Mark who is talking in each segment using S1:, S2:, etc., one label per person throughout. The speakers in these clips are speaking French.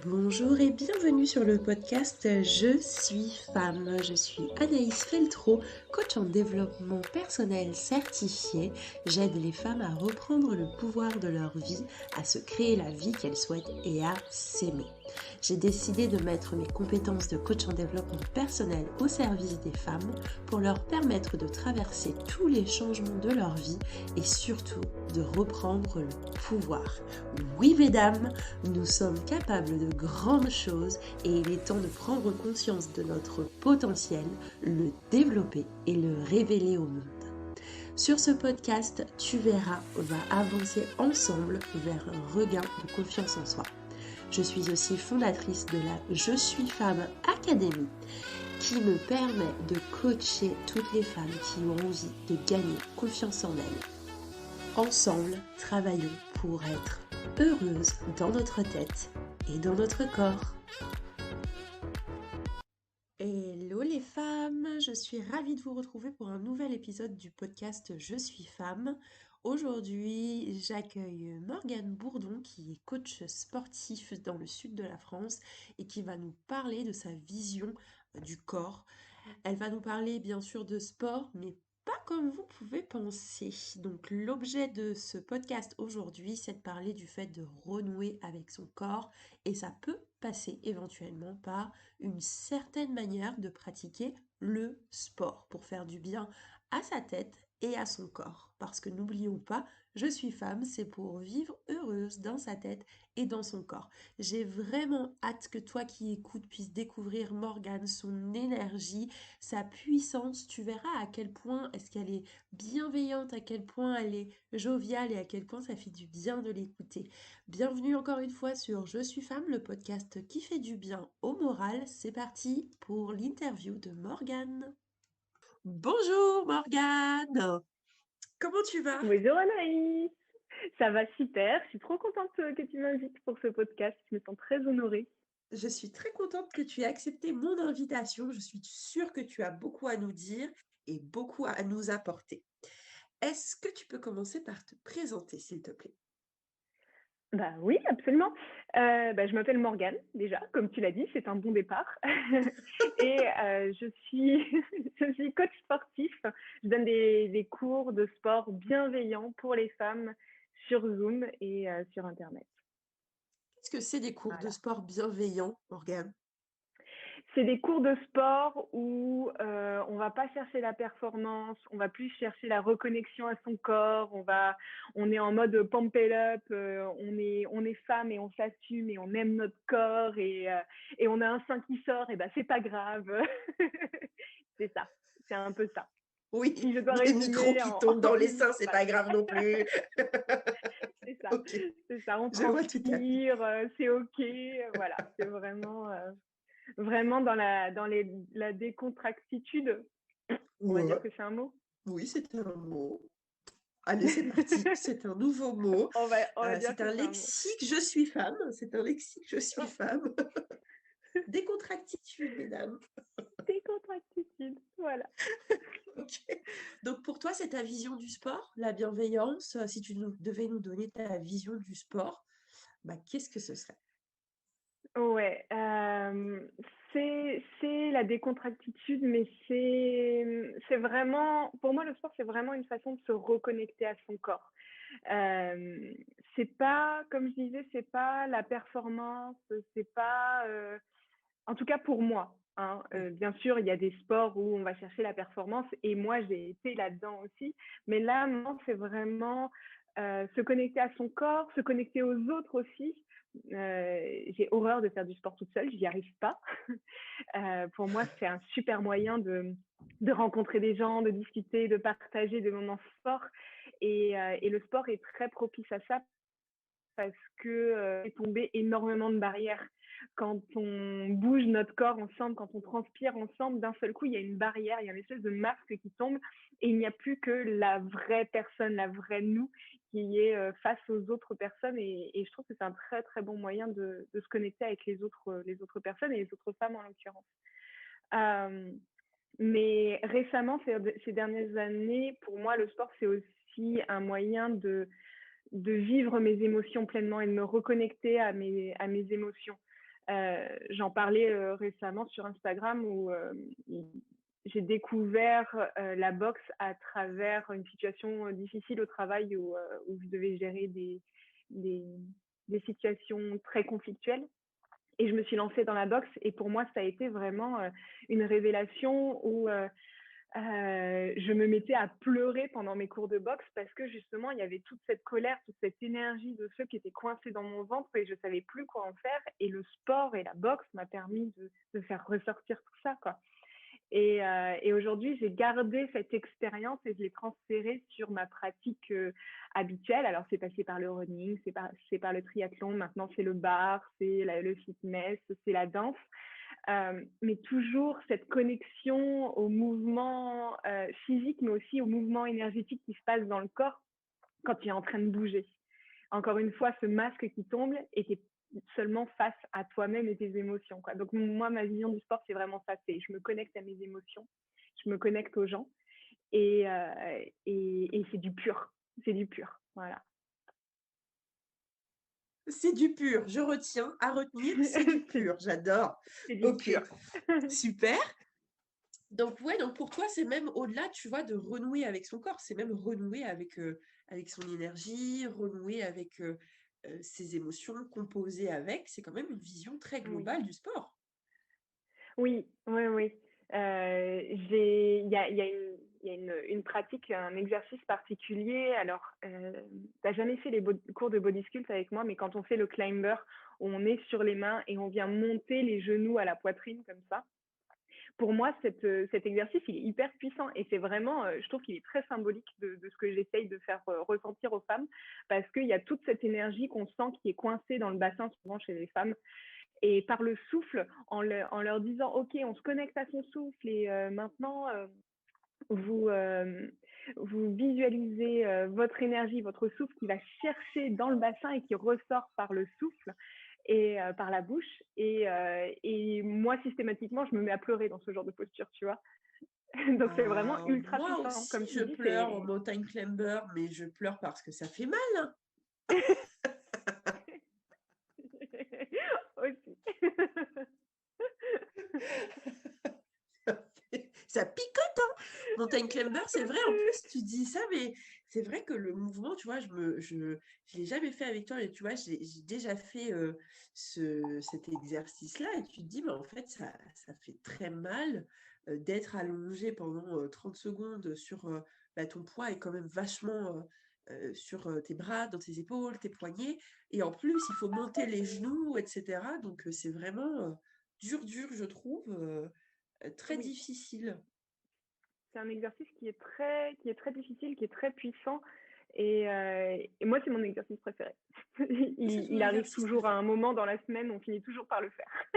S1: Bonjour et bienvenue sur le podcast Je suis femme. Je suis Anaïs Feltro, coach en développement personnel certifié. J'aide les femmes à reprendre le pouvoir de leur vie, à se créer la vie qu'elles souhaitent et à s'aimer. J'ai décidé de mettre mes compétences de coach en développement personnel au service des femmes pour leur permettre de traverser tous les changements de leur vie et surtout de reprendre le pouvoir. Oui mesdames, nous sommes capables de grandes choses et il est temps de prendre conscience de notre potentiel, le développer et le révéler au monde. Sur ce podcast, tu verras, on va avancer ensemble vers un regain de confiance en soi. Je suis aussi fondatrice de la Je suis femme Academy qui me permet de coacher toutes les femmes qui ont envie de gagner confiance en elles. Ensemble, travaillons pour être heureuses dans notre tête et dans notre corps. Hello les femmes, je suis ravie de vous retrouver pour un nouvel épisode du podcast Je suis femme. Aujourd'hui, j'accueille Morgane Bourdon qui est coach sportif dans le sud de la France et qui va nous parler de sa vision du corps. Elle va nous parler bien sûr de sport, mais pas comme vous pouvez penser. Donc l'objet de ce podcast aujourd'hui, c'est de parler du fait de renouer avec son corps et ça peut passer éventuellement par une certaine manière de pratiquer le sport pour faire du bien à sa tête et à son corps. Parce que n'oublions pas, je suis femme, c'est pour vivre heureuse dans sa tête et dans son corps. J'ai vraiment hâte que toi qui écoutes puisses découvrir Morgane, son énergie, sa puissance. Tu verras à quel point est-ce qu'elle est bienveillante, à quel point elle est joviale et à quel point ça fait du bien de l'écouter. Bienvenue encore une fois sur Je suis femme, le podcast qui fait du bien au moral. C'est parti pour l'interview de Morgane. Bonjour Morgane, comment tu vas?
S2: Bonjour Anaïs, ça va super, je suis trop contente que tu m'invites pour ce podcast, je me sens très honorée.
S1: Je suis très contente que tu aies accepté mon invitation. Je suis sûre que tu as beaucoup à nous dire et beaucoup à nous apporter. Est-ce que tu peux commencer par te présenter, s'il te plaît?
S2: Bah oui, absolument. Je m'appelle Morgane, déjà, comme tu l'as dit, c'est un bon départ. Et je suis, je suis coach sportif, je donne des cours de sport bienveillants pour les femmes sur Zoom et sur Internet.
S1: Qu'est-ce que c'est des cours de
S2: Voilà.
S1: sport bienveillants, Morgane?
S2: C'est des cours de sport où on va pas chercher la performance, on va plus chercher la reconnexion à son corps, on est en mode pump it up, on est femme et on s'assume et on aime notre corps et on a un sein qui sort et ben c'est pas grave. C'est ça, c'est un peu ça.
S1: Oui,
S2: Si je dois
S1: les micros
S2: résumer
S1: qui
S2: en,
S1: tombent dans
S2: en
S1: les
S2: une
S1: seins, c'est pas
S2: phrase.
S1: grave non plus.
S2: C'est ça,
S1: Ok,
S2: c'est ça, on
S1: je vois tout à fait.
S2: transpire, c'est ok, voilà, c'est vraiment la décontractitude, on va
S1: Ouais,
S2: dire que c'est un mot.
S1: oui, c'est un mot. Allez, c'est parti. C'est un nouveau mot.
S2: On va dire
S1: C'est
S2: que
S1: un
S2: c'est un mot.
S1: lexique je suis femme. C'est un lexique je suis femme. Décontractitude, mesdames.
S2: Décontractitude, voilà.
S1: Ok. Donc pour toi, c'est ta vision du sport, la bienveillance. Si tu devais nous donner ta vision du sport, bah, qu'est-ce que ce serait?
S2: Ouais, c'est la décontractitude, mais c'est vraiment, pour moi, le sport, c'est vraiment une façon de se reconnecter à son corps. Euh, c'est pas, comme je disais, c'est pas la performance, c'est pas, en tout cas pour moi. Hein.
S1: Oui.
S2: Bien sûr, il y a des sports où on va chercher la performance et moi, j'ai été là-dedans aussi. Mais là, non, c'est vraiment se connecter à son corps, se connecter aux autres aussi. J'ai horreur de faire du sport toute seule, j'y arrive pas. Pour moi, c'est un super moyen de rencontrer des gens, de discuter, de partager des moments forts. Et le sport est très propice à ça parce que est tombé énormément de barrières. Quand on bouge notre corps ensemble, quand on transpire ensemble, d'un seul coup, il y a une barrière, il y a une espèce de masque qui tombe et il n'y a plus que la vraie personne, la vraie nous qui est face aux autres personnes. Et je trouve que c'est un très, très bon moyen de se connecter avec les autres personnes et les autres femmes en l'occurrence. Euh, mais récemment, ces dernières années, pour moi, le sport, c'est aussi un moyen de vivre mes émotions pleinement et de me reconnecter à mes émotions. J'en parlais récemment sur Instagram où j'ai découvert la boxe à travers une situation difficile au travail où je devais gérer des, des situations très conflictuelles. Et je me suis lancée dans la boxe. Et pour moi, ça a été vraiment une révélation où je me mettais à pleurer pendant mes cours de boxe parce que justement, il y avait toute cette colère, toute cette énergie de feu qui était coincée dans mon ventre et je ne savais plus quoi en faire. Et le sport et la boxe m'a permis de faire ressortir tout ça, quoi. Et aujourd'hui, j'ai gardé cette expérience et je l'ai transférée sur ma pratique habituelle. Alors, c'est passé par le running, c'est par le triathlon, maintenant c'est le bar, c'est le fitness, c'est la danse. Mais toujours cette connexion au mouvement physique, mais aussi au mouvement énergétique qui se passe dans le corps quand tu es en train de bouger. Encore une fois, ce masque qui tombe et tu es seulement face à toi-même et tes émotions, quoi. Donc moi, ma vision du sport, c'est vraiment ça. C'est je me connecte à mes émotions, je me connecte aux gens et c'est du pur. C'est du pur. Voilà.
S1: C'est du pur, je retiens, à retenir, c'est du pur, j'adore.
S2: C'est du
S1: OK,
S2: pur.
S1: super. Donc ouais, donc pour toi, c'est même au-delà, tu vois, de renouer avec son corps, c'est même renouer avec son énergie, renouer avec, ses émotions, composer avec. C'est quand même une vision très
S2: Oui.
S1: globale du sport.
S2: Oui, oui, oui. Il y a une pratique, un exercice particulier. Alors, tu n'as jamais fait les cours de body sculpt avec moi, mais quand on fait le climber, on est sur les mains et on vient monter les genoux à la poitrine comme ça. Pour moi, cet exercice, il est hyper puissant et c'est vraiment, je trouve qu'il est très symbolique de ce que j'essaye de faire ressentir aux femmes parce qu'il y a toute cette énergie qu'on sent qui est coincée dans le bassin souvent chez les femmes et par le souffle, en leur disant, OK, on se connecte à son souffle et maintenant, vous, vous visualisez votre énergie, votre souffle qui va chercher dans le bassin et qui ressort par le souffle et par la bouche. Et moi, systématiquement, je me mets à pleurer dans ce genre de posture, tu vois. Donc, c'est vraiment
S1: Ah,
S2: ultra
S1: moi
S2: puissant.
S1: aussi,
S2: Comme tu
S1: je
S2: dis,
S1: pleure au
S2: c'est
S1: mountain climber, mais je pleure parce que ça fait mal, hein.
S2: aussi.
S1: Ça picote, hein. Mountain climber, c'est vrai, en plus, tu dis ça, mais c'est vrai que le mouvement, tu vois, je l'ai jamais fait avec toi, mais tu vois, j'ai déjà fait cet exercice-là, et tu te dis, mais en fait, ça fait très mal d'être allongé pendant 30 secondes sur bah, ton poids est quand même vachement sur tes bras, dans tes épaules, tes poignets, et en plus, il faut monter les genoux, etc. Donc, c'est vraiment dur, je trouve. Très
S2: Oui,
S1: difficile.
S2: c'est un exercice qui est très difficile, qui est très puissant. Et moi, c'est mon exercice préféré.
S1: C'est ton
S2: Il arrive
S1: exercice
S2: toujours à
S1: préféré.
S2: un moment dans la semaine, on finit toujours par le faire.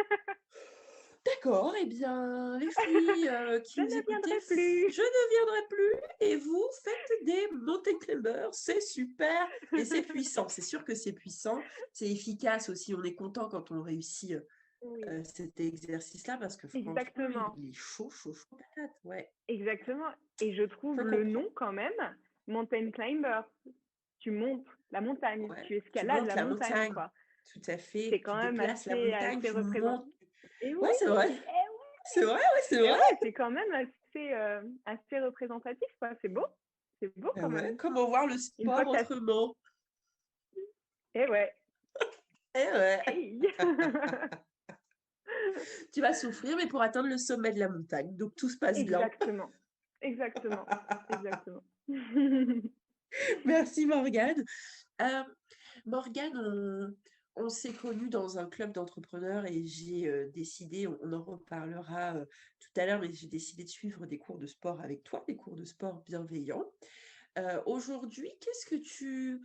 S1: D'accord, eh bien, les filles qui
S2: Je
S1: nous
S2: ne
S1: écoutez,
S2: viendrai plus.
S1: je ne viendrai plus et vous faites des mountain climbers, c'est super et c'est puissant. C'est sûr que c'est puissant, c'est efficace aussi. On est content quand on réussit
S2: Oui,
S1: cet exercice-là parce que franchement,
S2: exactement.
S1: il est chaud patate. Ouais,
S2: Exactement. Et je
S1: je
S2: trouve le
S1: comprends.
S2: nom quand même, mountain climber. Tu montes la montagne,
S1: Ouais,
S2: tu
S1: tu
S2: escalades
S1: montes
S2: la
S1: la
S2: montagne,
S1: montagne,
S2: quoi.
S1: tout à fait.
S2: C'est quand
S1: Tu
S2: même
S1: déplaces la montagne,
S2: assez
S1: tu montes.
S2: représentatif. Et
S1: Ouais, c'est vrai.
S2: oui,
S1: C'est vrai, ouais, c'est vrai.
S2: c'est quand même assez représentatif, quoi. C'est beau
S1: Ah
S2: quand
S1: ouais,
S2: même.
S1: comment voir le
S2: Une fois
S1: sport
S2: que t'as...
S1: autrement?
S2: Eh ouais,
S1: Eh ouais.
S2: hey.
S1: Tu vas souffrir, mais pour atteindre le sommet de la montagne. Donc tout se passe bien.
S2: Exactement, exactement, exactement.
S1: Merci Morgane. Euh, Morgane, on s'est connus dans un club d'entrepreneurs et j'ai décidé, on en reparlera tout à l'heure, mais j'ai décidé de suivre des cours de sport avec toi, des cours de sport bienveillants. Aujourd'hui, qu'est-ce que tu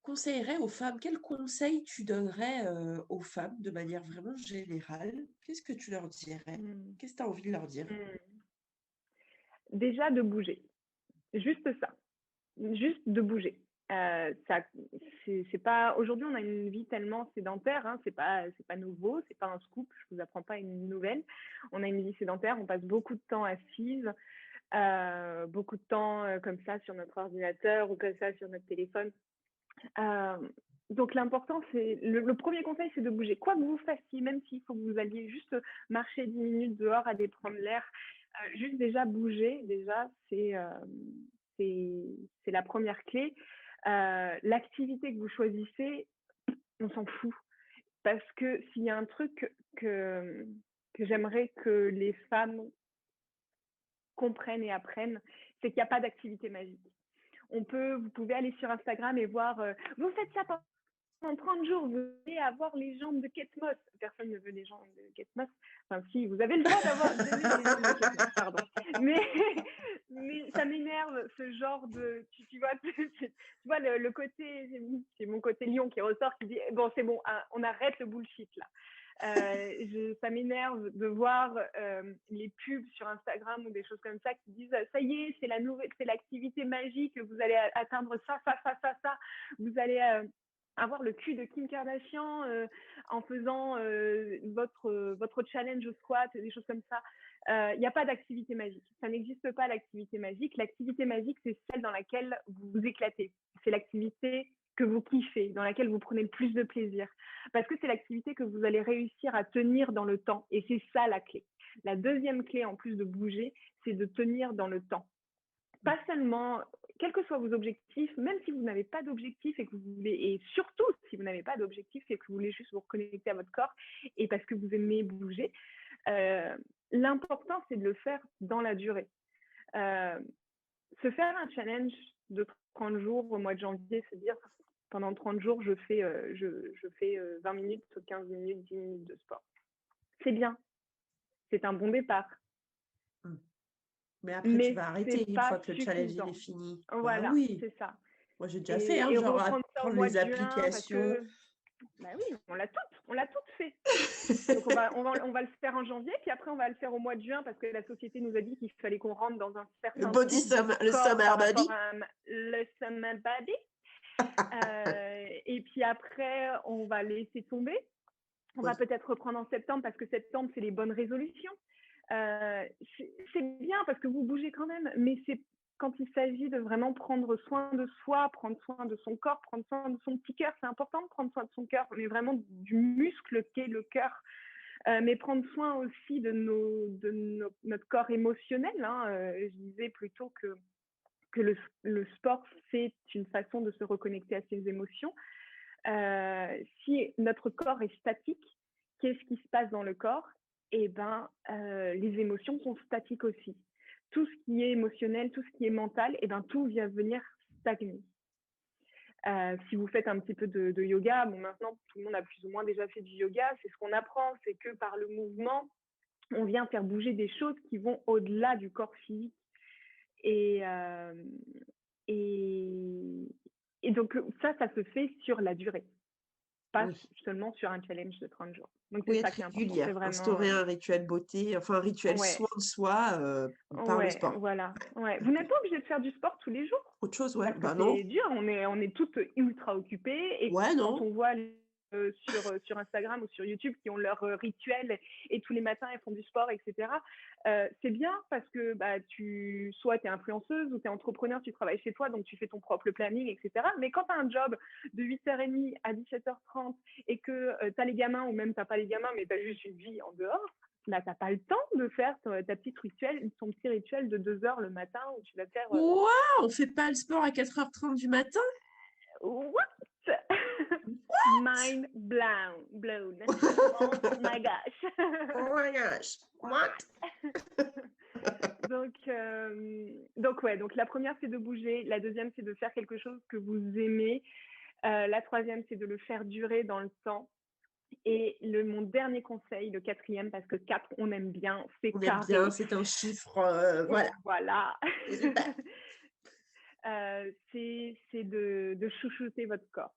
S1: conseillerais aux femmes? Quels conseils tu donnerais aux femmes de manière vraiment générale? Qu'est-ce que tu leur dirais?
S2: Hmm,
S1: Qu'est-ce que tu as envie de leur dire?
S2: hmm. Déjà de bouger, juste ça. Juste de bouger. Ça, c'est pas. Aujourd'hui, on a une vie tellement sédentaire. Hein, c'est pas nouveau. C'est pas un scoop. Je vous apprends pas une nouvelle. On a une vie sédentaire. On passe beaucoup de temps assise, beaucoup de temps comme ça sur notre ordinateur ou comme ça sur notre téléphone. Euh, Donc l'important, c'est le premier conseil, c'est de bouger. Quoi que vous fassiez, même s'il faut que vous alliez juste marcher 10 minutes dehors, aller prendre l'air, juste déjà bouger, déjà, c'est la première clé. L'activité que vous choisissez, on s'en fout. Parce que s'il y a un truc que j'aimerais que les femmes comprennent et apprennent, c'est qu'il n'y a pas d'activité magique. Vous pouvez aller sur Instagram et voir, vous faites ça pendant 30 jours, vous allez avoir les jambes de Kate Moss. Personne ne veut les jambes de Kate Moss. Enfin, si, vous avez le droit d'aimer les jambes de Kate Moss, pardon. Mais, mais ça m'énerve, ce genre de. Tu vois, tu vois le côté. C'est mon côté lion qui ressort, qui dit bon, c'est bon, on arrête le bullshit là. Ça m'énerve de voir les pubs sur Instagram ou des choses comme ça qui disent ça y est, c'est l'activité magique, vous allez atteindre ça, ça, ça, ça, ça. Vous allez avoir le cul de Kim Kardashian en faisant votre challenge au squat, des choses comme ça. Il n'y a pas d'activité magique. Ça n'existe pas l'activité magique. L'activité magique, c'est celle dans laquelle vous vous éclatez. C'est l'activité que vous kiffez, dans laquelle vous prenez le plus de plaisir. Parce que c'est l'activité que vous allez réussir à tenir dans le temps. Et c'est ça la clé. La deuxième clé, en plus de bouger, c'est de tenir dans le temps. Pas seulement, quels que soient vos objectifs, même si vous n'avez pas d'objectif et que vous voulez, et surtout si vous n'avez pas d'objectif et que vous voulez juste vous reconnecter à votre corps et parce que vous aimez bouger, l'important c'est de le faire dans la durée. Se faire un challenge de 30 jours au mois de janvier, se dire pendant 30 jours, je fais 20 minutes, 15 minutes, 10 minutes de sport. C'est bien. C'est un bon départ.
S1: Mais après, tu vas arrêter une fois que le challenge
S2: suffisant.
S1: est fini.
S2: Voilà,
S1: bah oui.
S2: c'est ça.
S1: Moi, j'ai déjà fait, hein, genre prendre les applications.
S2: Bah oui, on l'a toutes fait. Donc on va le faire en janvier, puis après on va le faire au mois de juin parce que la société nous a dit qu'il fallait qu'on rentre dans un certain
S1: Le summer body.
S2: Le summer body. Et puis après, on va laisser tomber. On va peut-être reprendre en septembre parce que septembre, c'est les bonnes résolutions. C'est bien parce que vous bougez quand même, mais c'est quand il s'agit de vraiment prendre soin de soi, prendre soin de son corps, prendre soin de son petit cœur. C'est important de prendre soin de son cœur, mais vraiment du muscle qu'est le cœur. Mais prendre soin aussi de notre corps émotionnel. Hein. Je disais plutôt que le sport, c'est une façon de se reconnecter à ses émotions. Si notre corps est statique, qu'est-ce qui se passe dans le corps? Eh ben, les émotions sont statiques aussi. Tout ce qui est émotionnel, tout ce qui est mental, eh ben, tout vient venir stagner. Si vous faites un petit peu de yoga, bon, maintenant, tout le monde a plus ou moins déjà fait du yoga. C'est ce qu'on apprend, c'est que par le mouvement, on vient faire bouger des choses qui vont au-delà du corps physique. Et donc, ça se fait sur la durée. Pas seulement sur un challenge de 30 jours. Donc, c'est ça qui est important. C'est vraiment
S1: instaurer un rituel beauté, enfin un rituel soin de soi par le sport.
S2: Voilà. Ouais. Vous n'êtes pas obligé de faire du sport tous les jours.
S1: Autre chose,
S2: parce que c'est dur, on est toutes ultra occupées. Et quand on voit sur Instagram ou sur YouTube qui ont leur rituel et tous les matins elles font du sport, etc. C'est bien parce que soit tu es influenceuse ou tu es entrepreneur, tu travailles chez toi, donc tu fais ton propre planning, etc. Mais quand tu as un job de 8h30 à 17h30 et que tu as les gamins ou même tu n'as pas les gamins, mais tu as juste une vie en dehors, là, tu n'as pas le temps de faire ton petit rituel de 2 heures le matin où tu vas faire...
S1: Wow, on fait pas le sport à 4h30 du matin?
S2: What? Mind blown. Oh my gosh.
S1: Oh my gosh. What?
S2: Donc la première, c'est de bouger. La deuxième, c'est de faire quelque chose que vous aimez. La troisième, c'est de le faire durer dans le temps. Et mon dernier conseil, le quatrième, parce que 4, on aime bien, c'est carré.
S1: On aime bien, c'est un chiffre, voilà.
S2: Voilà. C'est de chouchouter votre corps.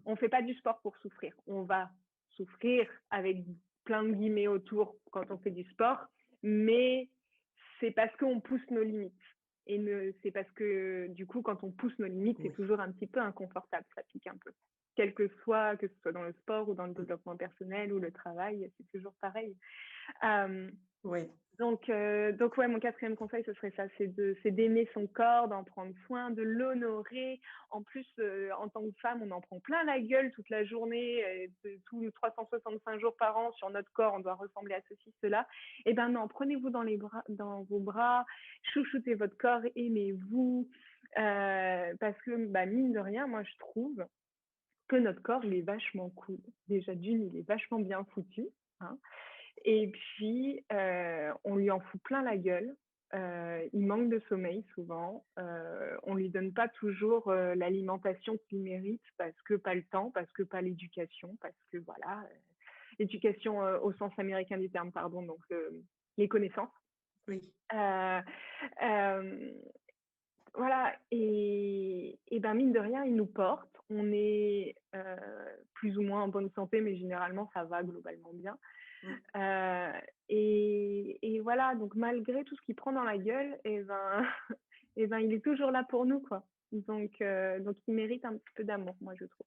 S2: On ne fait pas du sport pour souffrir. On va souffrir avec plein de guillemets autour quand on fait du sport, mais c'est parce qu'on pousse nos limites. Et c'est parce que, du coup, quand on pousse nos limites, c'est toujours un petit peu inconfortable, ça pique un peu. que ce soit dans le sport ou dans le développement personnel ou le travail, c'est toujours pareil. Euh,
S1: Ouais.
S2: donc ouais, mon quatrième conseil, ce serait ça, c'est d'aimer son corps, d'en prendre soin, de l'honorer. En plus, en tant que femme, on en prend plein la gueule toute la journée, tous les 365 jours par an sur notre corps, on doit ressembler à ceci, cela. Eh ben non, prenez-vous dans vos bras, chouchoutez votre corps, aimez-vous, parce que bah, mine de rien, moi je trouve que notre corps, il est vachement cool. Déjà d'une, il est vachement bien foutu, hein. Et puis, on lui en fout plein la gueule. Il manque de sommeil souvent. On lui donne pas toujours l'alimentation qu'il mérite parce que pas le temps, parce que pas l'éducation, parce que voilà, l'éducation au sens américain du terme, pardon, donc les connaissances.
S1: Oui.
S2: Euh, euh, voilà, et ben mine de rien, il nous porte. On est plus ou moins en bonne santé, mais généralement, ça va globalement bien.
S1: Mm.
S2: Et voilà, donc malgré tout ce qu'il prend dans la gueule, et ben, il est toujours là pour nous, quoi. Donc il mérite un petit peu d'amour, moi, je trouve.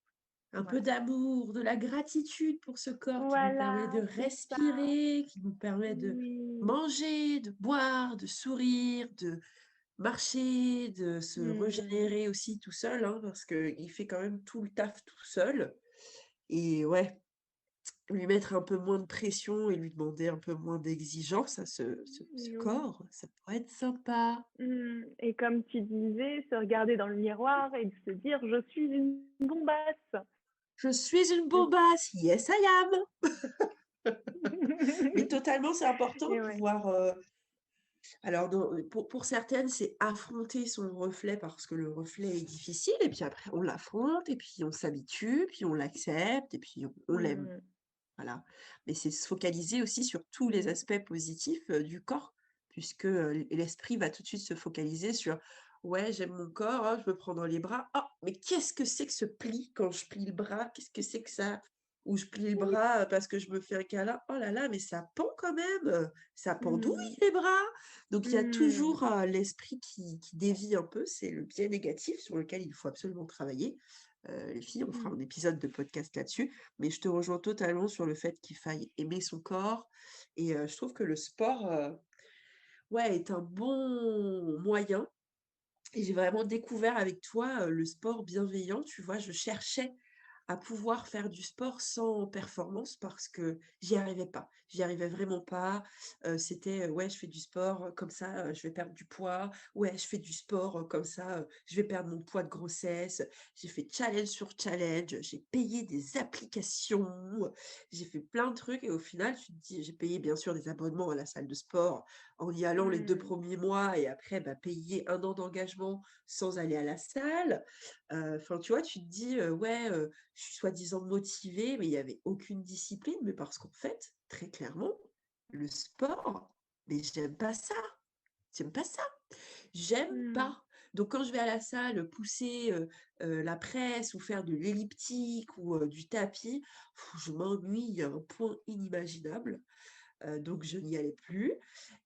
S1: Un peu
S2: Voilà.
S1: d'amour, de la gratitude pour ce corps qui nous permet de
S2: Voilà, c'est ça.
S1: respirer, qui nous permet de
S2: Oui.
S1: manger, de boire, de sourire, de marcher, de se
S2: Hmm.
S1: régénérer aussi tout seul, hein, parce qu'il fait quand même tout le taf tout seul. Et ouais, lui mettre un peu moins de pression et lui demander un peu moins d'exigence à ce
S2: Oui.
S1: corps, ça pourrait être sympa.
S2: Et comme tu disais, se regarder dans le miroir et de se dire, je suis une bombasse.
S1: Je suis une bombasse, yes I am. Mais totalement, c'est important de
S2: Et ouais.
S1: pouvoir. Alors, pour certaines, c'est affronter son reflet parce que le reflet est difficile, et puis après, on l'affronte, et puis on s'habitue, puis on l'accepte, et puis on l'aime.
S2: Hmm.
S1: Voilà. Mais c'est se focaliser aussi sur tous les aspects positifs du corps, puisque l'esprit va tout de suite se focaliser sur ouais, j'aime mon corps, hein, je me prends dans les bras. Oh, mais qu'est-ce que c'est que ce pli quand je plie le bras? Qu'est-ce que c'est que ça? Ou je plie le bras parce que je me fais un câlin. Oh là là, mais ça pend quand même, ça pendouille
S2: Hmm.
S1: les bras. Donc il y a
S2: Hmm.
S1: toujours l'esprit qui dévie un peu, c'est le biais négatif sur lequel il faut absolument travailler. Les filles, on fera
S2: Hmm.
S1: un épisode de podcast là-dessus. Mais je te rejoins totalement sur le fait qu'il faille aimer son corps. Et je trouve que le sport, ouais, est un bon moyen. Et j'ai vraiment découvert avec toi le sport bienveillant. Tu vois, je cherchais à pouvoir faire du sport sans performance parce que j'y arrivais pas. J'y arrivais vraiment pas. C'était, ouais, je fais du sport, comme ça, je vais perdre du poids. Ouais, je fais du sport, comme ça, je vais perdre mon poids de grossesse. J'ai fait challenge sur challenge, j'ai payé des applications, j'ai fait plein de trucs et au final, tu te dis j'ai payé bien sûr des abonnements à la salle de sport en y allant les 2
S2: Hmm.
S1: premiers mois et après, bah, payer 1 an d'engagement sans aller à la salle. Enfin, tu vois, tu te dis, ouais, je suis soi-disant motivée, mais il y avait aucune discipline, mais parce qu'en fait, très clairement, le sport, mais j'aime pas ça. J'aime pas ça. J'aime
S2: Hmm.
S1: pas. Donc quand je vais à la salle pousser, la presse ou faire de l'elliptique ou, du tapis, je m'ennuie à un point inimaginable, donc je n'y allais plus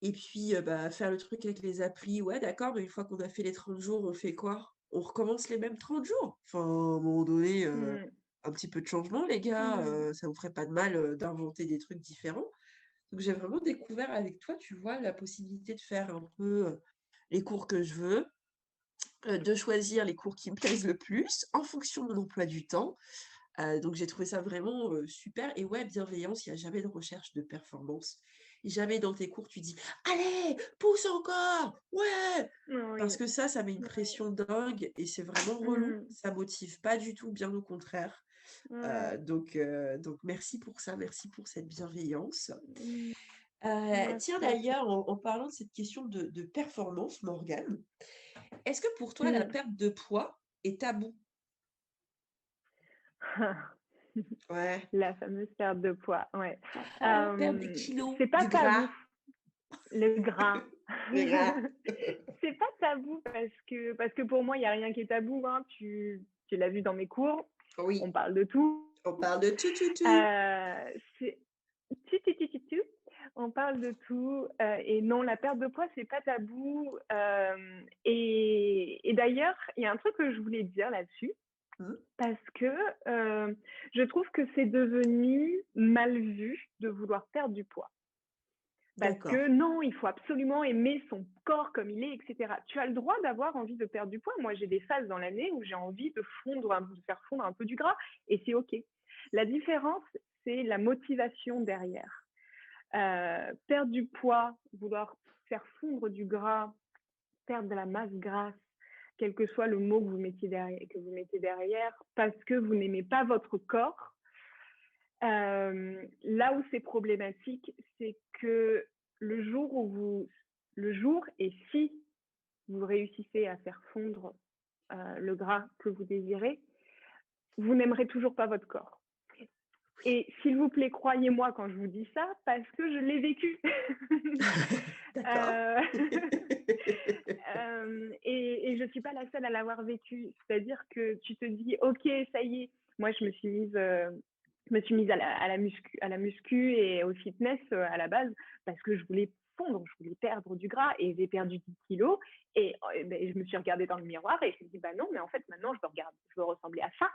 S1: et puis, bah, faire le truc avec les applis, ouais d'accord, mais une fois qu'on a fait les 30 jours, on fait quoi? On recommence les mêmes 30 jours? Enfin, à un moment donné,
S2: Hmm.
S1: un petit peu de changement les gars,
S2: Hmm.
S1: ça vous ferait pas de mal, d'inventer des trucs différents? Donc j'ai vraiment découvert avec toi, tu vois, la possibilité de faire un peu, les cours que je veux, de choisir les cours qui me plaisent le plus en fonction de mon emploi du temps. Donc j'ai trouvé ça vraiment, super et ouais, bienveillance, il y a jamais de recherche de performance. Jamais dans tes cours tu dis: «Allez, pousse encore! Ouais!» parce
S2: Oui.
S1: que ça met une
S2: Oui.
S1: pression dingue et c'est vraiment relou.
S2: Hmm.
S1: Ça motive pas du tout, bien au contraire.
S2: Ouais.
S1: Donc merci pour ça, merci pour cette bienveillance.
S2: Hmm. Merci
S1: Tiens
S2: à toi.
S1: d'ailleurs, en parlant de cette question de performance, Morgane, est-ce que pour toi la
S2: Hmm.
S1: perte de poids est tabou? Ouais.
S2: La fameuse perte de poids, ouais.
S1: Oh, perdre des kilos,
S2: C'est pas
S1: du
S2: tabou,
S1: gras.
S2: le gras.
S1: Le gras.
S2: C'est pas tabou parce que pour moi, il y a rien qui est tabou, hein. Tu l'as vu dans mes cours, on
S1: Oui,
S2: parle de tout.
S1: on parle de tout, tout, tout.
S2: C'est tu. On parle de tout, et non, la perte de poids, c'est pas tabou, et d'ailleurs, il y a un truc que je voulais dire là-dessus.
S1: Mmh.
S2: parce que, je trouve que c'est devenu mal vu de vouloir perdre du poids. Parce
S1: D'accord.
S2: que non, il faut absolument aimer son corps comme il est, et cetera. Tu as le droit d'avoir envie de perdre du poids. Moi, j'ai des phases dans l'année où j'ai envie de faire fondre un peu du gras, et c'est OK. La différence, c'est la motivation derrière. Perdre du poids, vouloir faire fondre du gras, perdre de la masse grasse, quel que soit le mot que vous mettez derrière, parce que vous n'aimez pas votre corps. Là où c'est problématique, c'est que le jour où vous, le jour et si vous réussissez à faire fondre le gras que vous désirez, vous n'aimerez toujours pas votre corps. Et s'il vous plaît, croyez-moi quand je vous dis ça, parce que je l'ai vécu.
S1: D'accord.
S2: Euh, et je ne suis pas la seule à l'avoir vécu. C'est-à-dire que tu te dis, OK, ça y est, moi je me suis mise à la muscu et au fitness à la base parce que je voulais fondre, je voulais perdre du gras et j'ai perdu 10 kilos. Et ben, je me suis regardée dans le miroir et je me suis dit, bah non, mais en fait, maintenant, je veux ressembler à ça.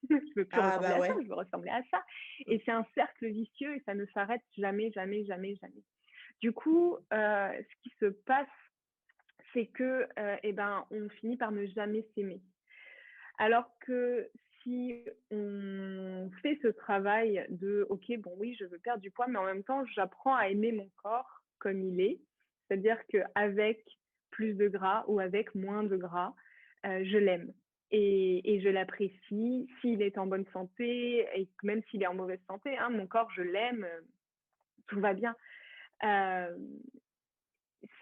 S2: Je ne veux plus
S1: Ah
S2: ressembler
S1: bah
S2: à ça,
S1: ouais.
S2: je veux ressembler à ça.
S1: Mmh.
S2: Et c'est un cercle vicieux et ça ne s'arrête jamais, jamais, jamais, jamais. Du coup, ce qui se passe, c'est que, eh ben, on finit par ne jamais s'aimer. Alors que si on fait ce travail de, OK, bon, oui, je veux perdre du poids, mais en même temps, j'apprends à aimer mon corps comme il est, c'est-à-dire qu'avec plus de gras ou avec moins de gras, je l'aime. Et je l'apprécie s'il est en bonne santé, et même s'il est en mauvaise santé, hein, mon corps, je l'aime, tout va bien. Euh,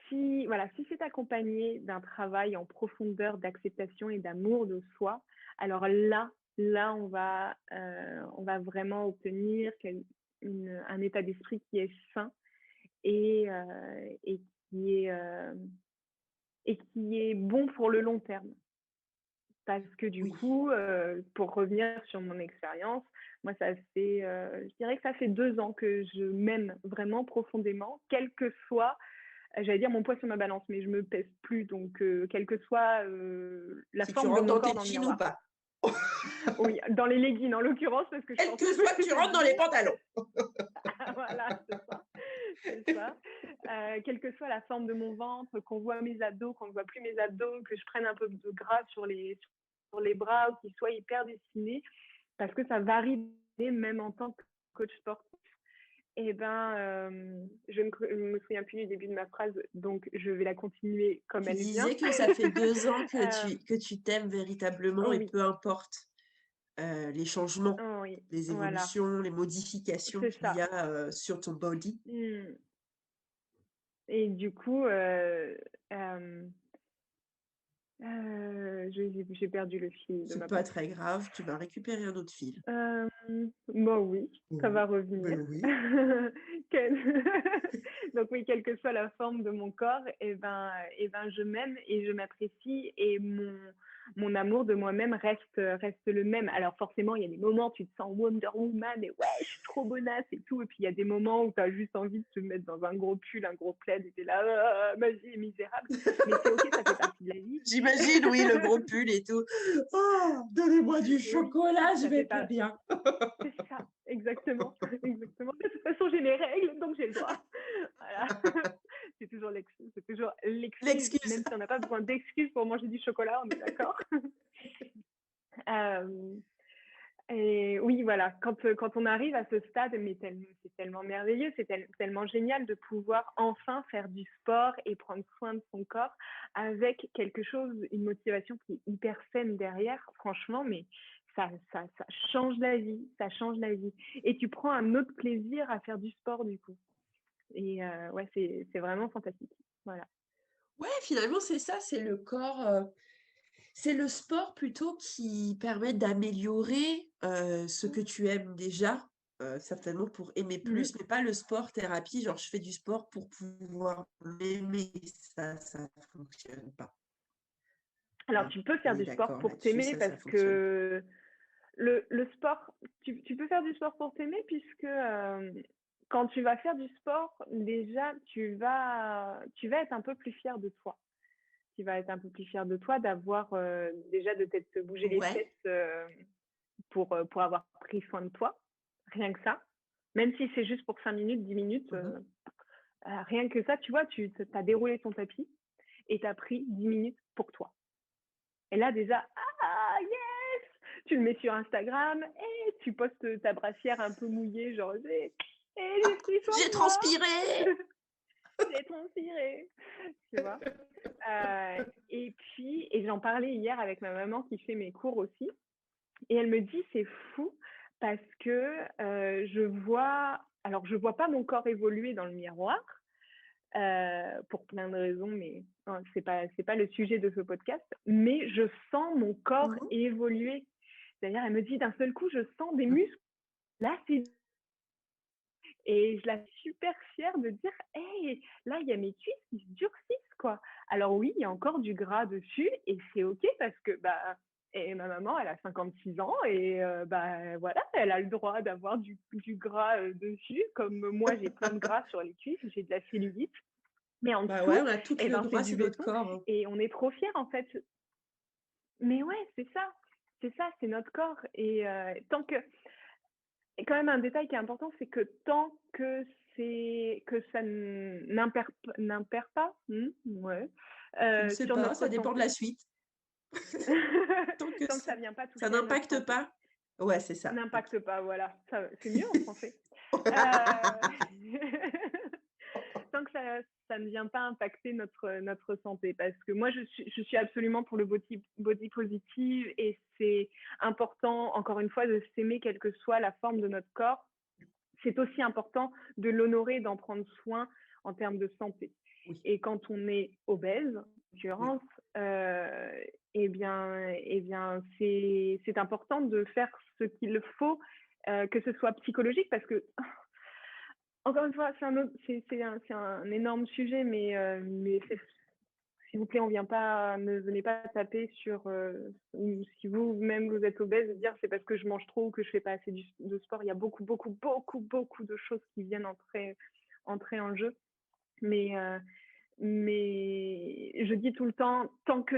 S2: si c'est accompagné d'un travail en profondeur d'acceptation et d'amour de soi, alors là, on va vraiment obtenir un état d'esprit qui est sain et, et qui est, et qui est bon pour le long terme. Parce que du
S1: Oui.
S2: coup, pour revenir sur mon expérience, moi, je dirais que ça fait 2 ans que je m'aime vraiment profondément, quel que soit, j'allais dire mon poids sur ma balance, mais je me pèse plus, donc quelle que soit la
S1: Si tu
S2: forme de
S1: rentres
S2: mon
S1: dans tes
S2: corps dans le
S1: jeans ou
S2: miroir.
S1: pas.
S2: Oui, dans les leggings en l'occurrence, parce que je
S1: Quelle
S2: pense
S1: que
S2: que
S1: soit, tu
S2: c'est
S1: rentres dans les
S2: bon.
S1: pantalons.
S2: Voilà, c'est ça. C'est ça. Quelle que soit la forme de mon ventre, qu'on voit mes abdos, qu'on ne voit plus mes abdos, que je prenne un peu de gras sur les bras ou qu'ils soient hyper dessinés, parce que ça varie même en tant que coach sportif. Eh ben, je ne me souviens plus du début de ma phrase, donc je vais la continuer comme
S1: Tu
S2: elle vient.
S1: disais que ça fait 2 ans
S2: Euh,
S1: que tu t'aimes véritablement et
S2: oui,
S1: peu importe, les changements,
S2: oui,
S1: les
S2: voilà,
S1: évolutions, les modifications
S2: c'est
S1: qu'il y
S2: ça.
S1: a, sur ton body.
S2: Mm. Et du coup, j'ai perdu le fil de
S1: C'est
S2: ma
S1: pas
S2: pensée.
S1: très grave, tu vas récupérer un autre fil.
S2: Bah oui, ça
S1: Oui,
S2: va revenir.
S1: ben oui.
S2: Quel- Donc oui, quelle que soit la forme de mon corps, et ben je m'aime et je m'apprécie et mon amour de moi-même reste le même. Alors forcément, il y a des moments où tu te sens Wonder Woman et ouais, je suis trop bonasse et tout. Et puis il y a des moments où tu as juste envie de te mettre dans un gros pull, un gros plaid et t'es là, ah, ma vie est misérable. Mais c'est ok, ça fait partie de la vie.
S1: J'imagine, oui, le gros pull et tout. «Oh, donnez-moi du
S2: Oui,
S1: chocolat, je
S2: ça
S1: vais
S2: fait
S1: pas
S2: pas.
S1: bien».
S2: C'est ça, exactement, exactement. De toute façon, j'ai mes règles, donc j'ai le droit. Voilà. C'est toujours l'excuse,
S1: L'excuse.
S2: même si on n'a pas besoin d'excuses pour manger du chocolat, on est d'accord. Euh, et oui, voilà, quand on arrive à ce stade, mais c'est tellement merveilleux, tellement génial de pouvoir enfin faire du sport et prendre soin de son corps avec quelque chose, une motivation qui est hyper saine derrière, franchement, mais ça change la vie, ça change la vie. Et tu prends un autre plaisir à faire du sport du coup. Et ouais, c'est vraiment fantastique. Voilà.
S1: Ouais, finalement, c'est ça, c'est le corps, c'est le sport plutôt qui permet d'améliorer, ce que tu aimes déjà, certainement pour aimer
S2: Mmh.
S1: plus, mais pas le sport thérapie, genre je fais du sport pour pouvoir m'aimer, ça fonctionne pas.
S2: Alors,
S1: Hein.
S2: tu peux
S1: On
S2: faire
S1: est
S2: du sport
S1: d'accord
S2: pour
S1: là-dessus,
S2: t'aimer
S1: ça
S2: parce
S1: fonctionne pas.
S2: que le sport, tu peux faire du sport pour t'aimer puisque quand tu vas faire du sport, déjà, tu vas être un peu plus fier de toi. qui va être un peu plus fier de toi d'avoir déjà de t'être bougé les
S1: Ouais.
S2: fesses pour avoir pris soin de toi, rien que ça. Même si c'est juste pour 5 minutes, 10 minutes,
S1: Mmh.
S2: rien que ça, tu vois, tu as déroulé ton tapis et tu as pris 10 minutes pour toi. Et là, déjà, ah, yes! Tu le mets sur Instagram et tu postes ta brassière un peu mouillée, genre, j'ai pris soin
S1: J'ai
S2: de moi,
S1: transpiré!
S2: j'ai transpiré, tu vois. Et j'en parlais hier avec ma maman qui fait mes cours aussi. Et elle me dit, c'est fou parce que je vois pas mon corps évoluer dans le miroir pour plein de raisons, mais c'est pas le sujet de ce podcast. Mais je sens mon corps
S1: Mmh.
S2: évoluer. C'est-à-dire, elle me dit, d'un seul coup, je sens des
S1: Mmh.
S2: muscles. Là, et je la suis super fière de dire, hey, là, il y a mes cuisses qui se durcissent, quoi. Alors oui, il y a encore du gras dessus et c'est OK parce que bah, et ma maman, elle a 56 ans et bah, voilà, elle a le droit d'avoir du gras dessus. Comme moi, j'ai plein de gras sur les cuisses, j'ai de la cellulite. Mais en
S1: Bah, ouais,
S2: dessous,
S1: on a toutes
S2: eh
S1: le
S2: ben, c'est
S1: droit,
S2: du
S1: c'est notre
S2: béton
S1: corps, hein.
S2: et on est trop fiers en fait. Mais ouais, c'est ça, c'est notre corps. Tant que et quand même un détail qui est important, c'est que tant que ça n'impère pas, ouais,
S1: Je ne sais
S2: sur
S1: pas,
S2: notre
S1: ça dépend de
S2: santé,
S1: la suite. Tant que
S2: tant que
S1: ça
S2: ça vient pas
S1: ça
S2: toucher à notre
S1: n'impacte
S2: santé.
S1: pas. Ouais, c'est ça. OK.
S2: N'impacte pas, voilà, ça c'est mieux en français. Heu, tant que ça ne vient pas impacter notre santé. Parce que moi, je suis absolument pour le body positive et c'est important, encore une fois, de s'aimer quelle que soit la forme de notre corps. C'est aussi important de l'honorer, d'en prendre soin en termes de santé.
S1: Oui,
S2: Et quand on est obèse, en
S1: oui.
S2: l'occurrence, eh bien, c'est important de faire ce qu'il faut, que ce soit psychologique, parce que encore une fois, c'est un énorme sujet, mais s'il vous plaît, ne venez pas taper sur, ou si vous-même vous êtes obèse, dire c'est parce que je mange trop ou que je fais pas assez de sport. Il y a beaucoup, beaucoup, beaucoup, beaucoup de choses qui viennent entrer en jeu. Mais, mais je dis tout le temps, tant que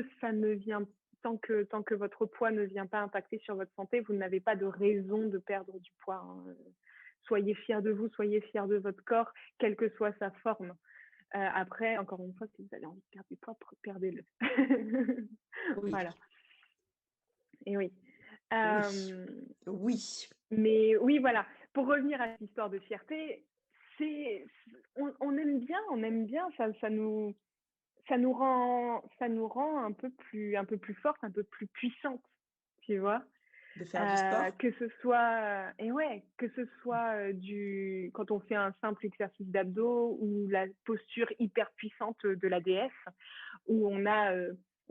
S2: votre poids ne vient pas impacter sur votre santé, vous n'avez pas de raison de perdre du poids, hein. Soyez fiers de vous, soyez fiers de votre corps, quelle que soit sa forme. Après, encore une fois, si vous avez envie de perdre du poids, perdez-le.
S1: Oui,
S2: Voilà. Et oui.
S1: oui,
S2: Euh,
S1: oui.
S2: mais oui, voilà. Pour revenir à cette histoire de fierté, c'est, on aime bien, ça nous rend un peu plus forte, un peu plus puissante, tu vois.
S1: De faire du sport?
S2: Que ce soit, et ouais, que ce soit quand on fait un simple exercice d'abdos ou la posture hyper puissante de la déesse, où on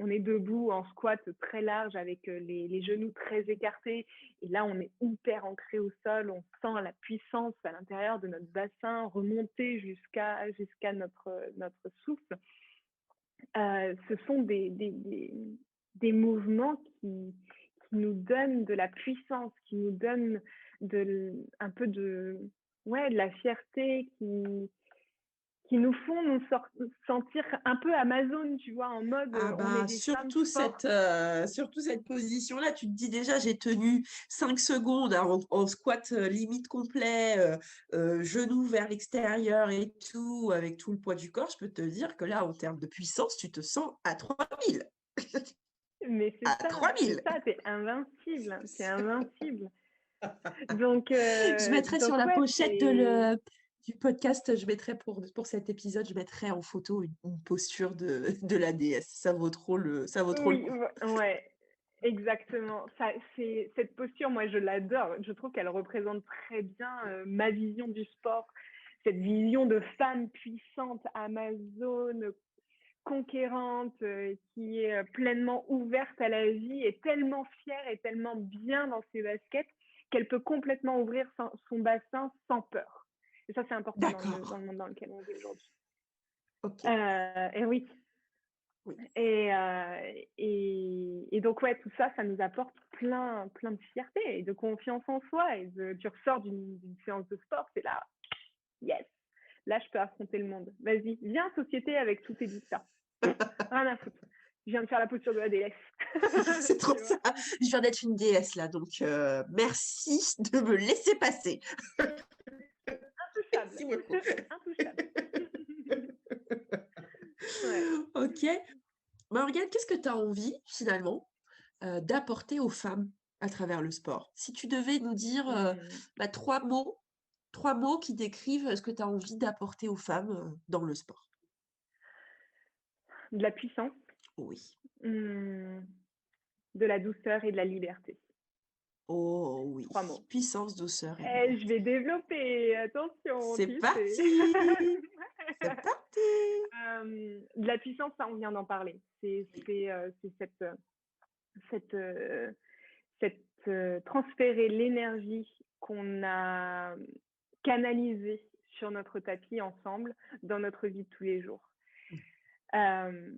S2: est debout en squat très large avec les genoux très écartés, et là on est hyper ancré au sol, on sent la puissance à l'intérieur de notre bassin remonter jusqu'à notre souffle. Ce sont des mouvements qui nous donnent de la puissance, qui nous donnent un peu ouais, de la fierté, qui nous font sentir un peu Amazon, tu vois, en mode
S1: Ah
S2: on est
S1: bah,
S2: des femmes fortes.
S1: surtout cette position-là, tu te dis déjà, j'ai tenu 5 secondes hein, en squat limite complet, genoux vers l'extérieur et tout, avec tout le poids du corps. Je peux te dire que là, en termes de puissance, tu te sens à 3000.
S2: Mais
S1: À 3000.
S2: t'es invincible, t'es invincible.
S1: Je mettrai sur
S2: Donc
S1: la
S2: ouais,
S1: pochette
S2: c'est
S1: du podcast, je mettrai pour cet épisode, je mettrai en photo une posture de la déesse. Ça vaut trop le
S2: oui,
S1: coup.
S2: ouais, exactement. Ça, c'est cette posture, moi je l'adore. Je trouve qu'elle représente très bien ma vision du sport, cette vision de femme puissante, amazone, conquérante, qui est pleinement ouverte à la vie, et tellement fière et tellement bien dans ses baskets qu'elle peut complètement ouvrir son bassin sans peur. Et ça, c'est important dans
S1: D'accord.
S2: le monde dans lequel on vit aujourd'hui.
S1: Ok.
S2: Et oui.
S1: Oui.
S2: Et donc, ouais, tout ça, ça nous apporte plein de fierté et de confiance en soi. Tu ressors d'une séance de sport, c'est là, yes, là, je peux affronter le monde. Vas-y, viens, société, avec tous tes dictats. Rien à foutre. Je viens de faire la posture de la déesse.
S1: C'est trop
S2: Tu vois?
S1: ça. Je viens d'être une déesse là, donc merci de me laisser passer.
S2: Intouchable.
S1: Merci beaucoup.
S2: Intouchable. Ouais.
S1: OK. Morgane, qu'est-ce que tu as envie finalement, d'apporter aux femmes à travers le sport? Si tu devais nous dire,
S2: Mmh.
S1: 3 mots qui décrivent, ce que tu as envie d'apporter aux femmes, dans le sport.
S2: De la puissance,
S1: Oui.
S2: mmh, de la douceur et de la liberté.
S1: Oh oui.
S2: 3 mots.
S1: Puissance, douceur et
S2: Eh, je
S1: liberté.
S2: vais développer, attention,
S1: C'est
S2: tu sais.
S1: parti! C'est parti!
S2: De la puissance, ça, on vient d'en parler.
S1: Oui.
S2: C'est cette, transférer l'énergie qu'on a canalisée sur notre tapis ensemble dans notre vie de tous les jours.
S1: Mmh.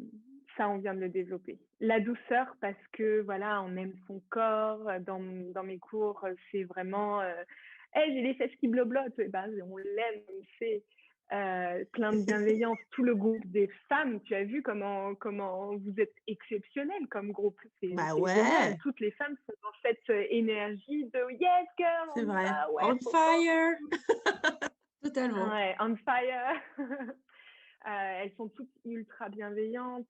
S2: Ça, on vient de le développer. La douceur, parce que voilà, on aime son corps. Dans mes cours, c'est vraiment hey, j'ai les fesses qui bloblotent. Eh ben, on l'aime, on le fait. Plein de bienveillance. Tout le groupe des femmes, tu as vu comment vous êtes exceptionnels comme groupe.
S1: Bah
S2: C'est génial.
S1: ouais,
S2: Toutes les femmes sont dans cette énergie de yes, girl,
S1: c'est
S2: on y
S1: vrai.
S2: va, ouais,
S1: On
S2: trop fort.
S1: fire! Totalement.
S2: Ouais, on fire. Elles sont toutes ultra bienveillantes.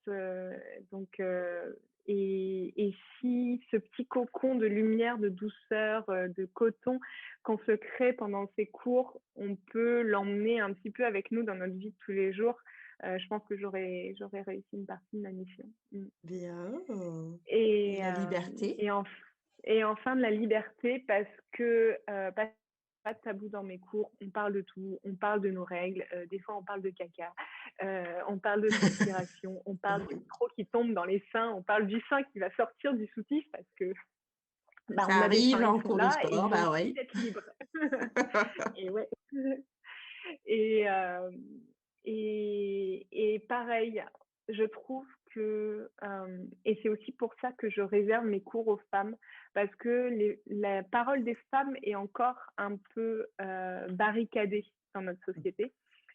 S2: Et si ce petit cocon de lumière, de douceur, de coton qu'on se crée pendant ces cours, on peut l'emmener un petit peu avec nous dans notre vie de tous les jours, je pense que j'aurais réussi une partie de ma mission.
S1: Bien. Et
S2: Et,
S1: la
S2: euh,
S1: liberté?
S2: et, en- et enfin de la liberté parce que pas de tabou dans mes cours, on parle de tout, on parle de nos règles, des fois on parle de caca, on parle de transpiration, on parle du
S1: Oui.
S2: micro qui tombe dans les seins, on parle du sein qui va sortir du soutif parce que bah,
S1: Ça
S2: on a des
S1: arrive
S2: seins, ils
S1: en
S2: sont
S1: cours de
S2: là et
S1: sport,
S2: ils ont
S1: bah
S2: envie
S1: oui.
S2: d'être libres. Et ouais. Et, euh, et pareil, je trouve que, et c'est aussi pour ça que je réserve mes cours aux femmes, parce que la parole des femmes est encore un peu barricadée dans notre société.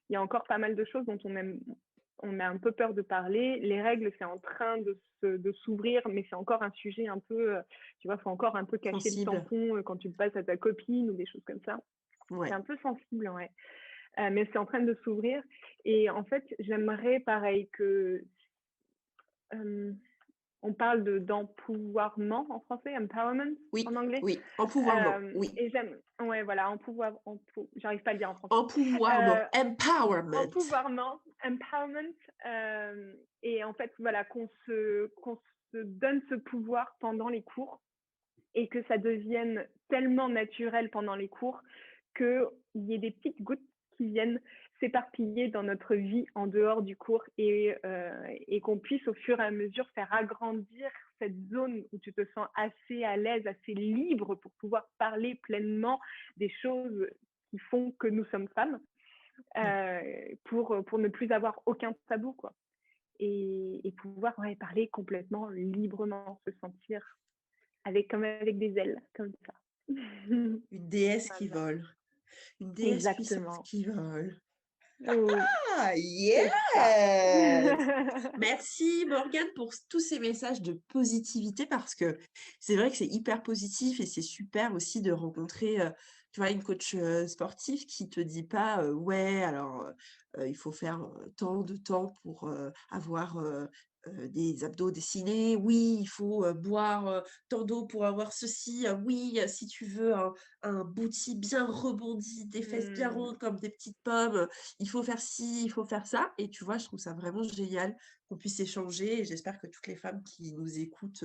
S2: Il y a encore pas mal de choses dont on a un peu peur de parler. Les règles, c'est en train de s'ouvrir, mais c'est encore un sujet un peu, tu vois, il faut encore un peu cacher le
S1: Sensible.
S2: tampon quand tu le passes à ta copine ou des choses comme ça. C'est
S1: Ouais.
S2: un peu sensible, ouais. Mais c'est en train de s'ouvrir. Et en fait, j'aimerais pareil que on parle d'empouvoirment en français, empowerment
S1: Oui,
S2: en anglais.
S1: oui. Empouvoirment, oui.
S2: Et ouais, voilà, j'arrive pas à le dire en français.
S1: Empouvoirment, empowerment.
S2: Empouvoirment, empowerment. Et en fait, voilà, qu'on se donne ce pouvoir pendant les cours et que ça devienne tellement naturel pendant les cours qu'il y ait des petites gouttes qui viennent s'éparpiller dans notre vie en dehors du cours et qu'on puisse au fur et à mesure faire agrandir cette zone où tu te sens assez à l'aise, assez libre pour pouvoir parler pleinement des choses qui font que nous sommes femmes, pour ne plus avoir aucun tabou, quoi. Et pouvoir parler complètement librement, se sentir comme avec des ailes, comme ça.
S1: Une déesse qui
S2: Voilà.
S1: vole. Une déesse puissante
S2: Exactement.
S1: qui vole.
S2: Oui,
S1: Ah,
S2: c'est ça.
S1: yes! Merci Morgane pour tous ces messages de positivité parce que c'est vrai que c'est hyper positif et c'est super aussi de rencontrer, tu vois, une coach, sportive qui te dit pas, «Ouais, alors, il faut faire, tant de temps pour, avoir, des abdos dessinés. Oui, il faut, boire, tant d'eau pour avoir ceci. Oui, si tu veux un booty bien rebondi, des fesses bien
S2: Mmh.
S1: rondes comme des petites pommes, il faut faire ci, il faut faire ça». Et tu vois, je trouve ça vraiment génial qu'on puisse échanger et j'espère que toutes les femmes qui nous écoutent,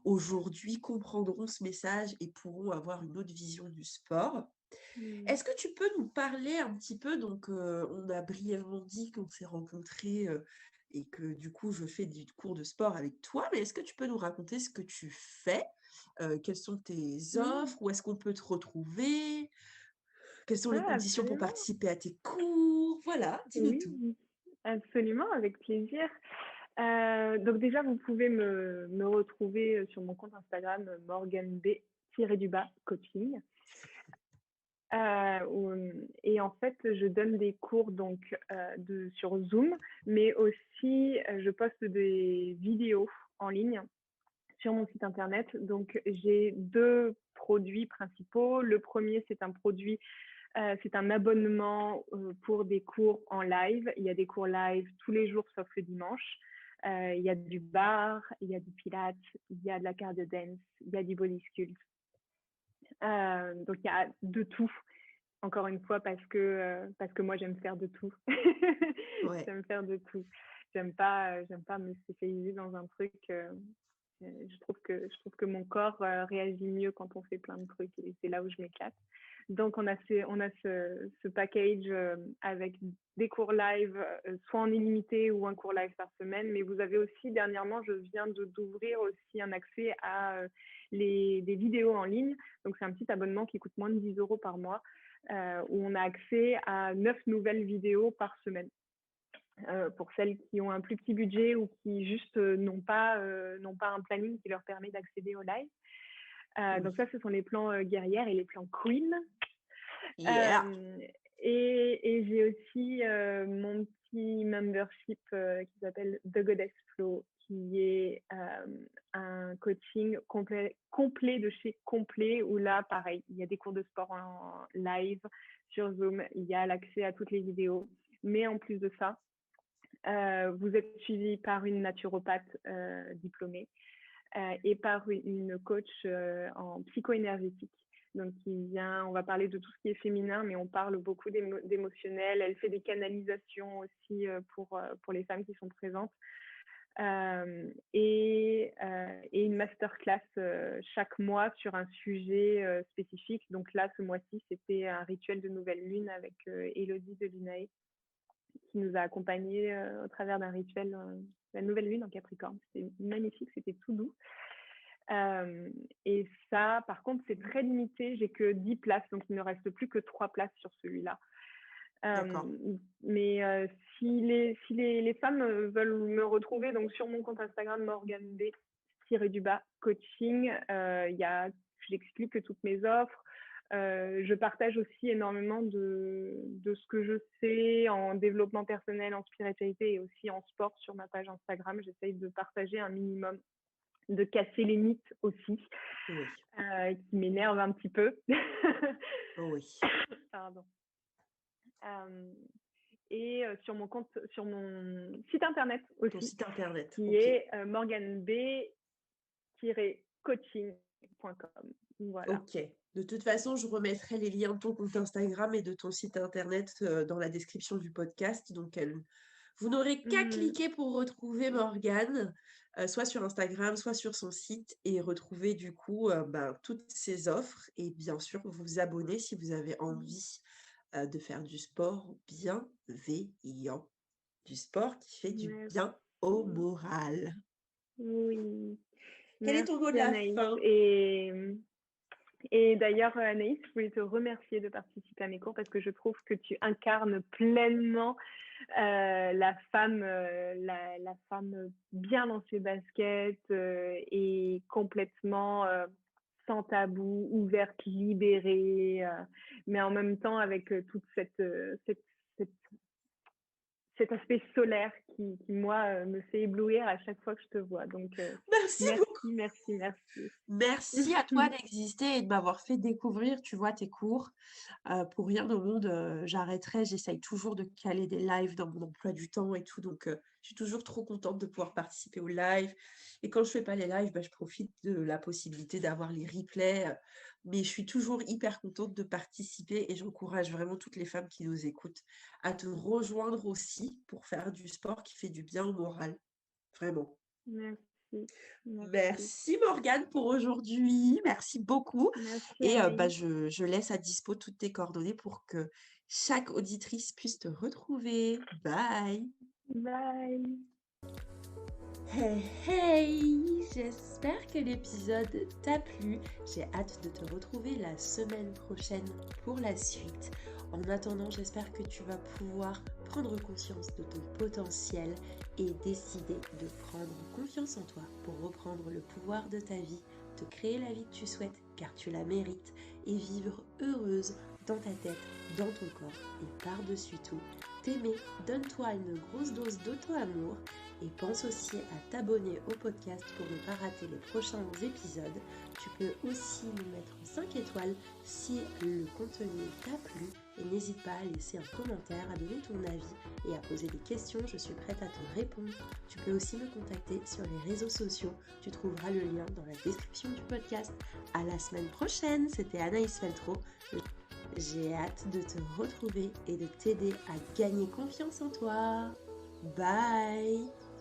S1: aujourd'hui comprendront ce message et pourront avoir une autre vision du sport.
S2: Mmh.
S1: Est-ce que tu peux nous parler un petit peu donc, on a brièvement dit qu'on s'est rencontrés, et que du coup je fais du cours de sport avec toi, mais est-ce que tu peux nous raconter ce que tu fais? Quelles sont tes
S2: Mmh.
S1: offres? Où est-ce qu'on peut te retrouver? Quelles sont les
S2: Ah,
S1: conditions pour
S2: absolument.
S1: participer à tes cours? Voilà, dis-nous tout.
S2: Oui, absolument, avec plaisir. Donc déjà, vous pouvez me retrouver sur mon compte Instagram, morganb-coaching. Et en fait, je donne des cours donc sur Zoom, mais aussi je poste des vidéos en ligne sur mon site internet. Donc, j'ai 2 produits principaux. Le premier, c'est un abonnement pour des cours en live. Il y a des cours live tous les jours sauf le dimanche. Il y a du bar, il y a du pilates, il y a de la cardio dance, il y a du body sculpt. Donc, il y a de tout. Encore une fois, parce que moi, j'aime faire de tout.
S1: Ouais.
S2: J'aime faire de tout. J'aime pas me spécialiser dans un truc. Je trouve que mon corps réagit mieux quand on fait plein de trucs et c'est là où je m'éclate. Donc, on a ce package avec des cours live, soit en illimité ou un cours live par semaine. Mais vous avez aussi, dernièrement, je viens d'ouvrir aussi un accès à des vidéos en ligne. Donc, c'est un petit abonnement qui coûte moins de 10 € par mois, où on a accès à 9 nouvelles vidéos par semaine. Pour celles qui ont un plus petit budget ou qui juste n'ont pas un planning qui leur permet d'accéder au live. Donc ça, ce sont les plans guerrières et les plans queen.
S1: Yeah.
S2: Et j'ai aussi mon petit membership qui s'appelle The Goddess Flow, qui est un coaching complet de chez Complet, où là, pareil, il y a des cours de sport en live sur Zoom, il y a l'accès à toutes les vidéos. Mais en plus de ça, vous êtes suivi par une naturopathe diplômée et par une coach en psycho-énergétique. Donc, on va parler de tout ce qui est féminin, mais on parle beaucoup d'émotionnel. Elle fait des canalisations aussi pour les femmes qui sont présentes. Et une masterclass chaque mois sur un sujet spécifique. Donc là, ce mois-ci, c'était un rituel de nouvelle lune avec Élodie de Linae, qui nous a accompagnés au travers d'un rituel, la nouvelle lune en Capricorne. C'était magnifique, c'était tout doux. Et ça, par contre, c'est très limité. J'ai que 10 places, donc il ne reste plus que 3 places sur celui-là. Mais si les femmes veulent me retrouver, donc sur mon compte Instagram Morgane B-coaching, j'explique toutes mes offres. Je partage aussi énormément de ce que je sais en développement personnel, en spiritualité et aussi en sport sur ma page Instagram. J'essaye de partager un minimum, de casser les mythes aussi, qui m'énervent un petit peu.
S1: Oui.
S2: Pardon. Et sur mon site internet aussi,
S1: Ton site internet,
S2: qui est morganeb-coaching.com. Voilà.
S1: Ok. De toute façon, je remettrai les liens de ton compte Instagram et de ton site internet dans la description du podcast. Donc, vous n'aurez qu'à cliquer pour retrouver Morgane, soit sur Instagram, soit sur son site, et retrouver du coup toutes ses offres. Et bien sûr, vous abonner si vous avez envie de faire du sport bienveillant, du sport qui fait du bien au moral.
S2: Oui.
S1: Quel est ton mot de la fin?
S2: Et d'ailleurs, Anaïs, je voulais te remercier de participer à mes cours parce que je trouve que tu incarnes pleinement la femme bien dans ses baskets et complètement sans tabou, ouverte, libérée, mais en même temps avec toute cet aspect solaire qui moi, me fait éblouir à chaque fois que je te vois. Donc,
S1: Merci beaucoup.
S2: merci.
S1: Merci à toi d'exister et de m'avoir fait découvrir, tu vois, tes cours. Pour rien au monde, j'arrêterai. J'essaye toujours de caler des lives dans mon emploi du temps et tout. Donc, je suis toujours trop contente de pouvoir participer aux lives. Et quand je fais pas les lives, je profite de la possibilité d'avoir les replays. Mais je suis toujours hyper contente de participer et j'encourage vraiment toutes les femmes qui nous écoutent à te rejoindre aussi pour faire du sport qui fait du bien au moral. Vraiment.
S2: Merci.
S1: Merci Morgane pour aujourd'hui. Merci beaucoup.
S2: Merci,
S1: Et
S2: Anaïs.
S1: je laisse à dispo toutes tes coordonnées pour que chaque auditrice puisse te retrouver. Bye.
S2: Bye.
S1: Hey hey, j'espère que l'épisode t'a plu. J'ai hâte de te retrouver la semaine prochaine pour la suite. En attendant, j'espère que tu vas pouvoir prendre conscience de ton potentiel et décider de prendre confiance en toi pour reprendre le pouvoir de ta vie, te créer la vie que tu souhaites car tu la mérites et vivre heureuse dans ta tête, dans ton corps et par-dessus tout, t'aimer, donne-toi une grosse dose d'auto-amour et pense aussi à t'abonner au podcast pour ne pas rater les prochains épisodes. Tu peux aussi nous mettre 5 étoiles si le contenu t'a plu et n'hésite pas à laisser un commentaire, à donner ton avis et à poser des questions, je suis prête à te répondre. Tu peux aussi me contacter sur les réseaux sociaux, tu trouveras le lien dans la description du podcast. À la semaine prochaine, c'était Anaïs Feltro. J'ai hâte de te retrouver et de t'aider à gagner confiance en toi. Bye!